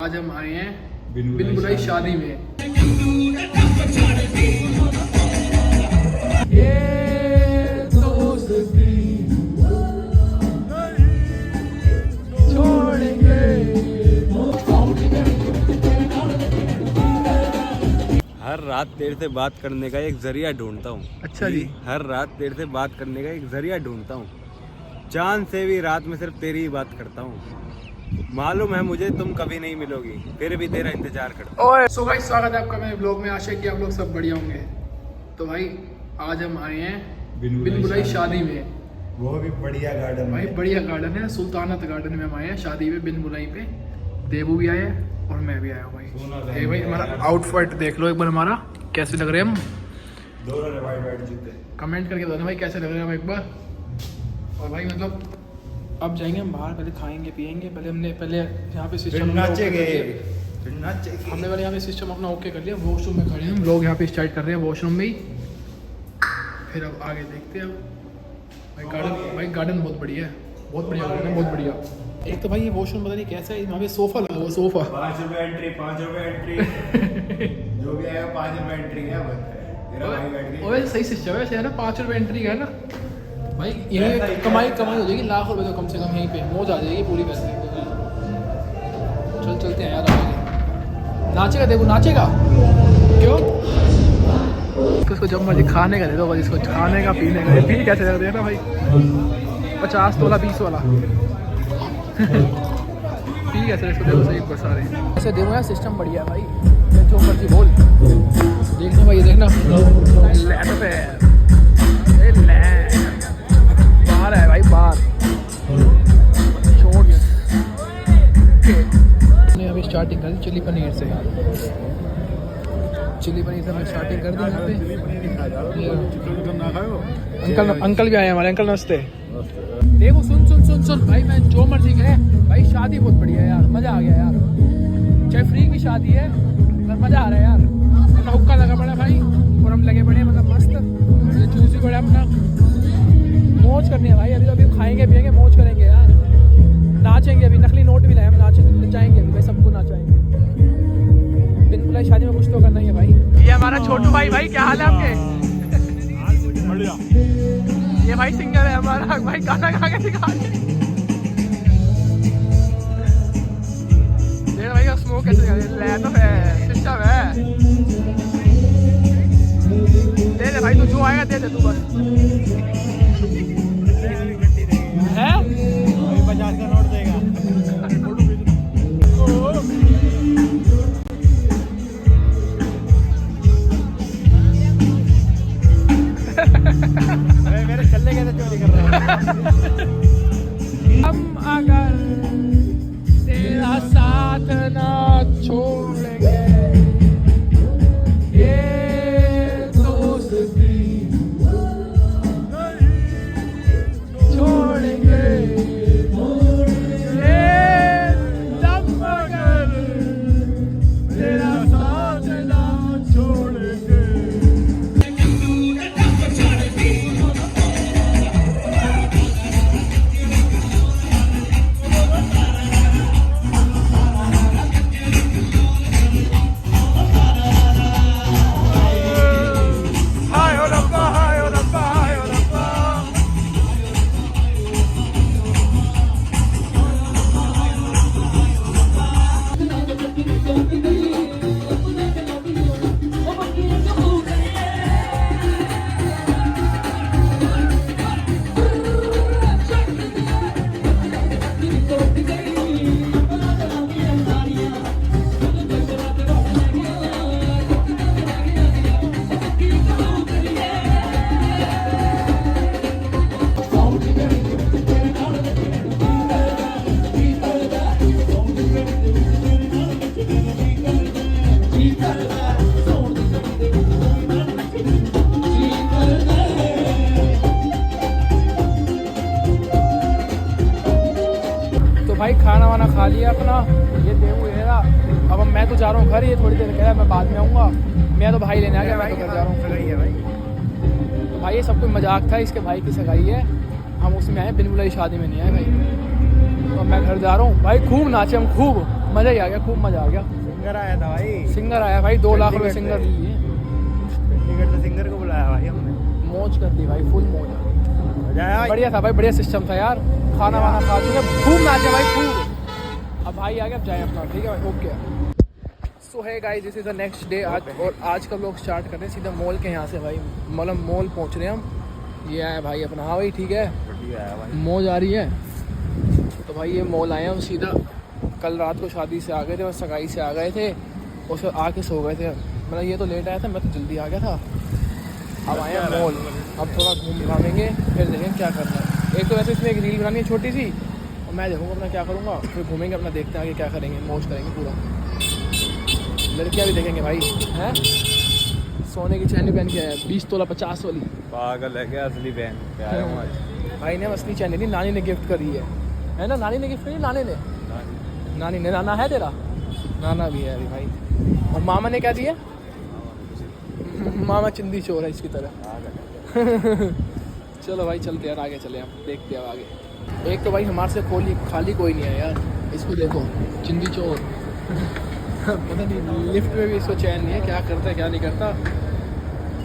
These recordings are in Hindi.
आज हम आए हैं बिन बुलाई शादी में। हर रात तेरे से बात करने का एक जरिया ढूंढता हूँ। अच्छा जी। हर रात तेरे से बात करने का एक जरिया ढूंढता हूँ। चांद से भी रात में सिर्फ तेरी ही बात करता हूँ। मालूम है मुझे तुम कभी नहीं मिलोगी, फिर भी तेरा इंतजार करता हूँ। सो भाई स्वागत है आपका मेरे ब्लॉग में। आशा कि आप लोग सब बढ़िया होंगे। तो भाई आज हम आए हैं बिन बुलाई शादी में। वो भी बढ़िया गार्डन भाई बढ़िया गार्डन है, सुल्तानत गार्डन में हम आए हैं शादी में बिन बुलाई पे। देवू भी आया है और मैं भी आया हूँ भाई। भाई हमारा आउटफिट देख लो एक बार, हमारा कैसे लग रहे हैं हम दोनों ने वाइट जूते। कमेंट करके बताना भाई कैसे लग रहे हैं हम एक बार। और भाई मतलब अब जाएंगे हम बाहर, पहले खाएंगे पिएंगे, पहले यहाँ पे सिस्टम हमने पहले यहाँ पे सिस्टम अपना ओके कर लिया। वॉशरूम में खड़े हैं हम लोग, यहाँ पे स्टार्ट कर रहे हैं वॉशरूम में ही। फिर अब आगे देखते हैं। अब भाई गार्डन बहुत बढ़िया है, बहुत बढ़िया गार्डन है, बहुत बढ़िया। एक तो भाई ये वॉशरूम पता नहीं कैसा है, वहाँ पे सोफा लगा हुआ, सोफा 5 रुपए एंट्री 5 रुपए एंट्री जो भी आएगा 5 रुपए एंट्री है। और सही सिस्टम है वैसे है ना, 5 रुपए एंट्री का है ना भाई। यही कमाई हो जाएगी लाख रुपए तो कम से कम यहीं पे मौज आ जाएगी पूरी पैसे। चलते हैं यार आगे। नाचेगा देखो, नाचेगा क्यों? इसको जब मर्जी खाने का दे दो बस, इसको खाने का पीने का पी कैसे लग रहे हैं ना भाई। 50 तोला 20 वाला पी कैसे इसको देखो सही बस सारे ऐसे देखो यार। सिस्टम बढ़िया है भाई, जो मर्जी बोल। देखना भाई, ये देखना बाहर है भाई, बाहर शॉर्ट्स। हमने अभी स्टार्टिंग कर दी चिली पनीर से। चिली पनीर से हमने स्टार्टिंग कर दी यहाँ पे। अंकल भी आए हमारे। अंकल नमस्ते। देखो सुन भाई, मैं जो मर्जी कहे भाई, शादी बहुत बढ़िया है यार, मज़ा आ गया यार। चाहे फ्री की शादी है पर मज़ा आ रहा है यार। अपना हुक्का लगा पड़ा भाई और हम लगे पड़े मतलब मस्त जूस भी पड़ा अपना। मौज करनी है भाई, अभी खाएंगे पिएंगे, मौज करेंगे यार, नाचेंगे। अभी नकली नोट भी लाए हम, नचाएंगे अभी भाई, सबको नचाएंगे। बिन बुलाई शादी में कुछ तो करना ही है भाई। ये हमारा छोटू भाई, भाई क्या हाल है आपके? ये भाई सिंगर है हमारा भाई, गाना गा के दिखा देख भाई स्मोक कैसे ले तो है, सिस्टम है। दे दे भाई, तू जो आएगा दे दे तू बस। है 50 का नोट देगा। मेरे चलने के चोरी कर रहा है। हम अगर तेरा साथ ना छोड़ेंगे, ये दोस्ती छोड़ेंगे, ये दम अगर तेरा साथ ना छोड़ेंगे। भाई खाना वाना खा लिया अपना, ये देवू है ना। अब मैं तो जा रहा हूँ घर, ये थोड़ी देर कह रहा है मैं बाद में आऊँगा। मैं तो भाई लेने आ गया, मैं तो घर जा रहा हूँ। तो भाई ये सब कुछ मजाक था, इसके भाई की सगाई है, हम उसमें आए, बिन बुलाई शादी में नहीं आए भाई। तो मैं घर जा रहा हूँ भाई। खूब नाचे हम, खूब। मजा ही आ गया, खूब मजा आ गया। सिंगर आया था भाई, सिंगर आया भाई, 2 लाख रुपए सिंगर लिए। चंडीगढ़ से सिंगर को बुलाया भाई हमने, मौज कर दी भाई, फुल मौज। मजा आया भाई। बढ़िया था भाई, बढ़िया सिस्टम था यार। खाना वाना खा चुके, खूब नाचे भाई, खूब। अब भाई आ गया, अब जाए अपना, ठीक है भाई, ओके। सो है guys, this is the next day आज, और आज का लोग स्टार्ट कर रहे हैं सीधा मॉल के यहाँ से भाई, मतलब मॉल पहुँच रहे हैं हम। ये आया भाई अपना, हाँ भाई ठीक है, बढ़िया आया भाई, मौज आ रही है। तो भाई ये मॉल आए हैं हम सीधा, कल रात को शादी से आ गए थे और सगाई से आ गए थे, और फिर आके सो गए थे। मतलब ये तो लेट आया था, मैं तो जल्दी आ गया था। अब आए हैं मॉल, अब थोड़ा घूम घामेंगे, फिर देखेंगे क्या करना है। एक तो वैसे इसमें एक रील बनानी है छोटी सी, और मैं देखूँगा अपना क्या करूँगा, फिर घूमेंगे अपना, देखते हैं आगे क्या करेंगे, मौज करेंगे पूरा। लड़कियाँ भी देखेंगे भाई, हैं सोने की चैनी पहन के आया, 20 तोला 50 वाली। पागल है क्या, असली बहन क्या है आज भाई ने असली चैनी नहीं, नानी ने गिफ्ट करी है ना, नानी ने गिफ्ट करी, नानी ने, नानी ने। नाना है तेरा? नाना भी है अभी भाई। और मामा ने क्या दिया? मामा चिंदी चोर है इसकी तरह। चलो भाई चलते हैं आगे, चले हम देखते हैं आगे। एक तो भाई हमारे से खाली कोई नहीं है यार, इसको देखो चिंदी चोर। पता नहीं लिफ्ट में भी इसको चैन नहीं है, क्या करता है क्या नहीं करता।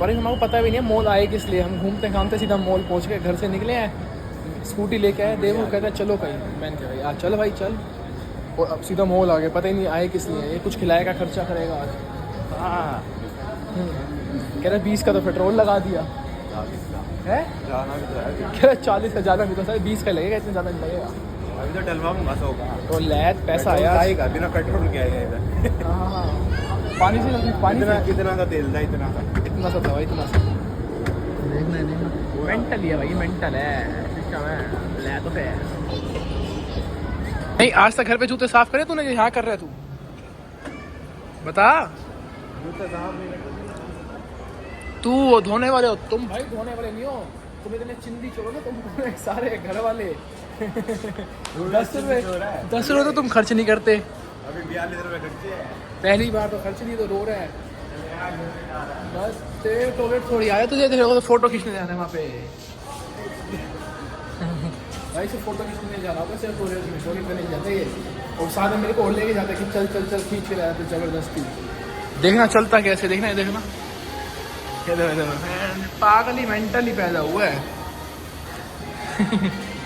पर हमारे को पता भी नहीं है मॉल आए किस लिए। हम घूमते घामते सीधा मॉल पहुंच गए, घर से निकले हैं, स्कूटी लेके आए, देवू कहते हैं चलो कहीं, मैंने कहा भाई आज चल भाई चल, और अब सीधा मॉल आ गए। पता ही नहीं आए किस लिए, ये कुछ खिलाएगा, खर्चा करेगा आज। हाँ कह रहे 20 का तो पेट्रोल लगा दिया है, जाना भी तो है, कह रहे 40 का ज़्यादा भी तो सर 20 का लगेगा, इतना ज़्यादा नहीं लगेगा। अभी तो डलवाऊंगा 100 का। तो लैद पैसा आया आएगा बिना पेट्रोल के आएगा इधर। हाँ, पानी से पानी कितना का तेल था, इतना सा था भाई, इतना सा। देखना है देखना, मेंटल है भाई, मेंटल है सिस्टम है, ले तो है। नहीं आज तक घर पे जूते साफ करे तूने, यहाँ कर रहा है तू, बता। तू वो धोने वाले हो तुम भाई, धोने वाले नहीं हो तुम, इतने चिंदी चोरो ना तुम सारे घर वाले। 10 रुपये तो तुम खर्च नहीं करते, अभी 42 रुपये खर्चे हैं। पहली बार तो खर्च नहीं, तो रो रहा है। बस तेरे टॉयलेट थोड़ी आया तुझे, तेरे को तो फोटो खींचने जाना है वहाँ पे। भाई से फोटो खींचने नहीं जा रहा था, सिर्फ टॉयलेट में नहीं जाते ये, और साथ में मेरे को और लेके जाते कि चल चल चल खींच के लाया तो ज़बरदस्ती। देखना चलता कैसे, देखना है देखना, पागल ही मेंटल ही पैदा हुआ है।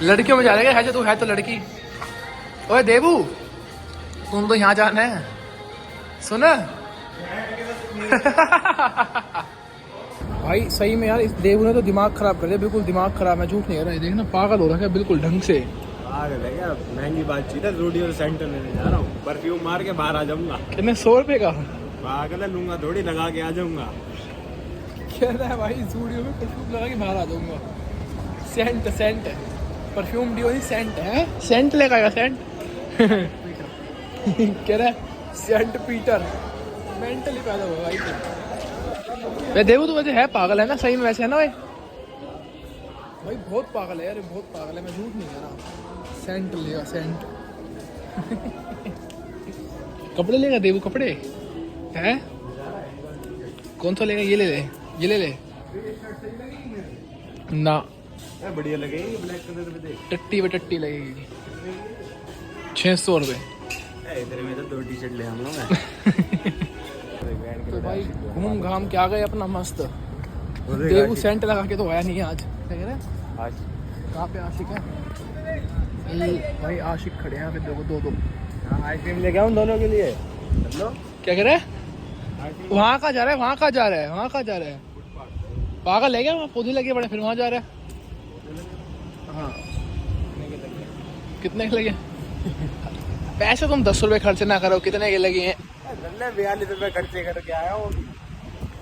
लड़कियों में जा रहे हैं, तू है तो लड़की। ओए देवू तुम तो यहाँ जाना है, सुना। भाई सही में यार, इस देवू ने तो दिमाग खराब कर दिया, बिल्कुल दिमाग खराब, मैं झूठ नहीं कह रहा है। देखना पागल हो रहा है बिल्कुल ढंग से। पागल है क्या, महंगी बातचीत है, ज़ूडियो सेंटर लेने जा रहा हूँ, परफ्यूम मार के बाहर आ जाऊंगा। कितने 100 रुपये का? पागल है, लूंगा थोड़ी, लगा के आ जाऊंगा। कह रहा है भाई ज़ूडियो में परफ्यूम लगा के बाहर आ जाऊंगा। सेंट सेंट परफ्यूम डियो नहीं, सेंट है, सेंट लेगा सेंट। कह रहा है सेंट पीटर, मेंटली पैदा हुआ भाई। मैं देखो तो वैसे है पागल है ना, सही में वैसे है ना भाई, भाई बहुत पागल है यार, बहुत पागल है, मैं झूठ नहीं कह रहा। सेंट लेगा सेंट। कपड़े लेगा देवू, कपड़े है कौन सा लेगा, ये ले ले, ये ले ले ना, बढ़िया लगेगी ब्लैक कलर में, देख टट्टी व टट्टी लगेगी। 600 रुपये। इधर में तो 2 टी-शर्ट ले आऊंगा मैं। तो भाई घूम घाम के आ गए अपना मस्त। देवू सेंट लगा के तो आया नहीं है आज, क्या कह रहे हैं आज कहाँ पे आशिक है भाई, आशिक खड़े हैं देखो दो। आइसक्रीम लेके आऊँ दोनों के लिए, चलो। क्या कह रहे हैं, वहाँ का जा रहा है, वहाँ का जा रहा है, वहाँ का जा रहा है, पागल है क्या, वहाँ पौधे लगे बड़े, फिर वहाँ जा रहा है। हाँ कितने के लगे? पैसे तुम 10 रुपये खर्च ना करो, कितने के लगे हैं? 42 रुपये खर्चे करके आया हूँ।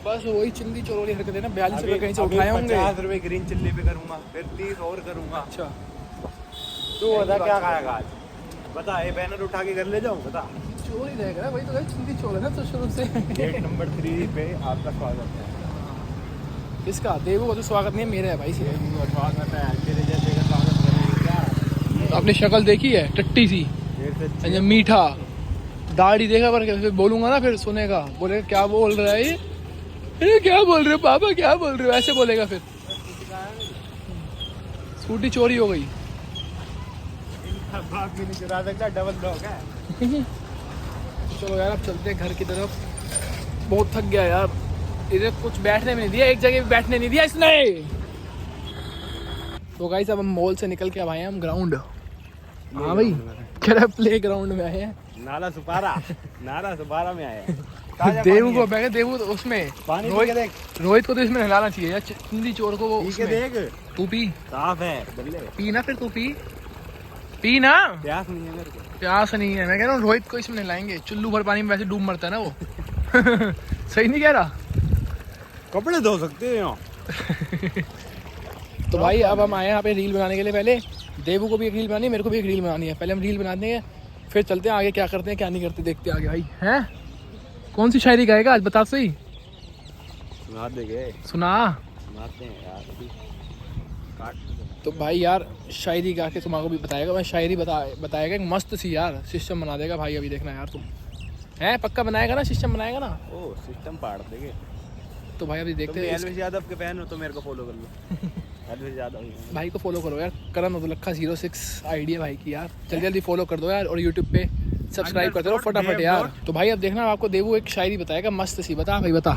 बस वही चिंदी चोरी हरकत है ना, 42 रुपये कहीं से उठाए होंगे। 50 रुपये ग्रीन चिल्ली पे करूँगा, फिर 30 और करूँगा। अच्छा तू बता क्या खाएगा आज, बता, ये बैनर उठा के घर ले जाऊँ, बता। चोरी रहेगा वही तो भाई, चिंदी चोर है ना तो शुरू से। गेट नंबर 3 पे आपका स्वागत है। इसका देवू का तो स्वागत नहीं है, मेरा है भाई से स्वागत है, तेरे जैसे का स्वागत करेंगे क्या? आपने शक्ल देखी है, टट्टी सी, मीठा, दाढ़ी देखा पर फिर बोलूंगा ना, फिर सुनेगा, बोलेगा क्या बोल रहा है ये क्या बोल रहे हो पापा, क्या बोल रहे हो, ऐसे बोलेगा। फिर स्कूटी चोरी हो गई। बाप भी नहीं चुरा सकता, डबल लॉक है। चलो यार अब चलते हैं घर की तरफ, बहुत थक गया यार, इधर कुछ बैठने में नहीं दिया, एक जगह भी बैठने नहीं दिया इसने। तो गाइस अब हम मॉल से निकल के अब आए हैं हम ग्राउंड। हाँ भाई कह रहा प्ले ग्राउंड में आए हैं, नाला सुपारा में आए हैं। देवू को बैठे, देवू तो उसमें पानी रोहित को तो इसमें नहलाना चाहिए यार, चिंदी चोर को वो उसमें। देख तू पी, साफ है बल्ले। पी ना फिर, तू पी ना, प्यास नहीं है मेरे को। प्यास नहीं है, मैं कह रहा हूँ रोहित को इसमें नहलाएंगे, चुल्लू भर पानी में वैसे डूब मरता है ना वो। सही नहीं कह रहा, कपड़े धो सकते हो। तो भाई अब हम आए हैं यहाँ पे रील बनाने के लिए। पहले देवू को भी एक रील बनानी है, मेरे को भी एक रील बनानी है, पहले हम रील बनाते हैं फिर चलते हैं आगे, क्या करते हैं क्या नहीं करते देखते आगे। भाई हैं कौन सी शायरी गाएगा आज बता सही, सुना देंगे, सुनाते हैं यार अभी काट। तो भाई यार शायरी गा के तुम्हारा भी बताएगा, मैं शायरी बताएगा एक मस्त सी यार, सिस्टम बना देगा भाई, अभी देखना यार तुम हैं, पक्का बनाएगा ना, सिस्टम बनाएगा ना। ओ सिस्टम पाड़ देंगे। तो भाई अभी देखते हैं। एलविश यादव के फैन हो तो मेरे को फॉलो कर लो। एलविश यादव भाई को फॉलो करो यार, करण अब्दुल्लखा 06 आईडी है भाई की यार, जल्दी जल्दी फॉलो कर दो यार, और यूट्यूब पे सब्सक्राइब करते रहो फटाफट यार। तो भाई अब देखना आपको देवू एक शायरी बताएगा मस्त सी, बता भाई बता।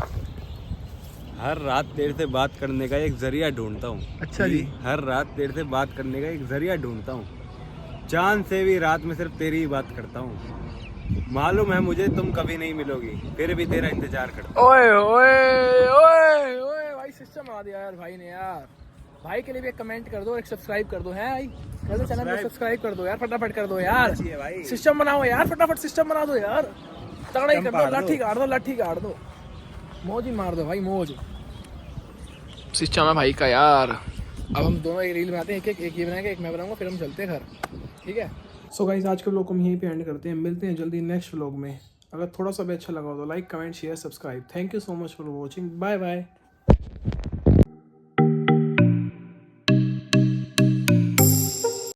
हर रात तेरे से बात करने का एक जरिया ढूंढता हूँ। अच्छा जी। हर रात तेरे से बात करने का एक जरिया ढूंढता हूँ, चांद से भी रात में सिर्फ तेरी ही बात करता हूँ। मालूम है मुझे तुम कभी नहीं मिलोगी, फिर भी तेरा इंतजार करता हूँ। ओए ओए ओए ओए भाई सिस्टम बना दिया यार भाई ने यार। भाई के लिए भी एक कमेंट कर दो और एक सब्सक्राइब कर दो है भाई, चैनल को सब्सक्राइब कर दो यार, फटाफट कर दो यार, सिस्टम बनाओ यार, फटाफट सिस्टम बना दो यार, तगड़ा ही कर दो, लाठी गाड़ दो, मौज ही मार दो भाई, मौज सिस्टम है भाई का यार। अब हम दोनों एक रील बनाते हैं, एक ये बनाएंगे एक मैं बनाऊंगा, फिर हम चलते हैं घर, ठीक है। सो गाइस आज के व्लॉग को हम यहीं पे एंड करते हैं, मिलते हैं जल्दी नेक्स्ट व्लॉग में। अगर थोड़ा सा भी अच्छा लगा हो तो like comment share subscribe. Thank you so much for watching, bye bye.